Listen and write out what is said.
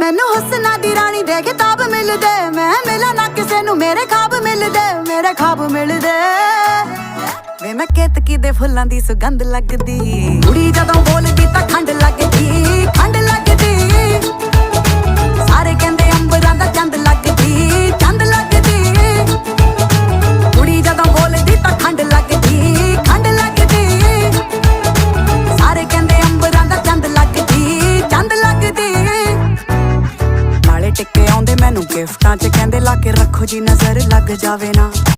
ਮੈਨੂੰ ਹੁਸਨਾ ਦੀ ਰਾਣੀ ਦੇ ਕਿਤਾਬ ਮਿਲਦੇ, ਮੈਂ ਮਿਲਾਂ ਨਾ ਕਿਸੇ ਨੂੰ ਮੇਰੇ ਖਾਬ ਮਿਲਦੇ, ਮੇਰੇ ਖਾਬ ਮਿਲਦੇ। ਵੇ ਮੈਂ ਕੇਤਕੀ ਦੇ ਫੁੱਲਾਂ ਦੀ ਸੁਗੰਧ ਲੱਗਦੀ, ਕੁੜੀ ਜਦੋਂ ਬੋਲਦੀ ਤਾਂ ਖੰਡ ਲੱਗਦੀ, ਖੰਡ ਲੱਗਦੀ। ਸਾਰੇ ਕਹਿੰਦੇ ਅੰਬਰਾਂ ਦਾ ਚੰਦ ਲੱਗਦੀ, ਚੰਦ ਲੱਗਦੀ। ਕੁੜੀ ਜਦੋਂ ਬੋਲਦੀ ਤਾਂ ਖੰਡ ਲੱਗਦੀ, ਖੰਡ ਲੱਗਦੀ। ਸਾਰੇ ਕਹਿੰਦੇ ਅੰਬਰਾਂ ਦਾ ਚੰਦ ਲੱਗਦੀ, ਚੰਦ ਲੱਗਦੀ। ਨਾਲੇ ਟਿੱਕੇ ਆਉਂਦੇ ਮੈਨੂੰ ਗਿਫਟਾਂ 'ਚ, ਕਹਿੰਦੇ ਲਾ ਕੇ ਰੱਖੋ ਜੀ ਨਜ਼ਰ ਲੱਗ ਜਾਵੇ ਨਾ।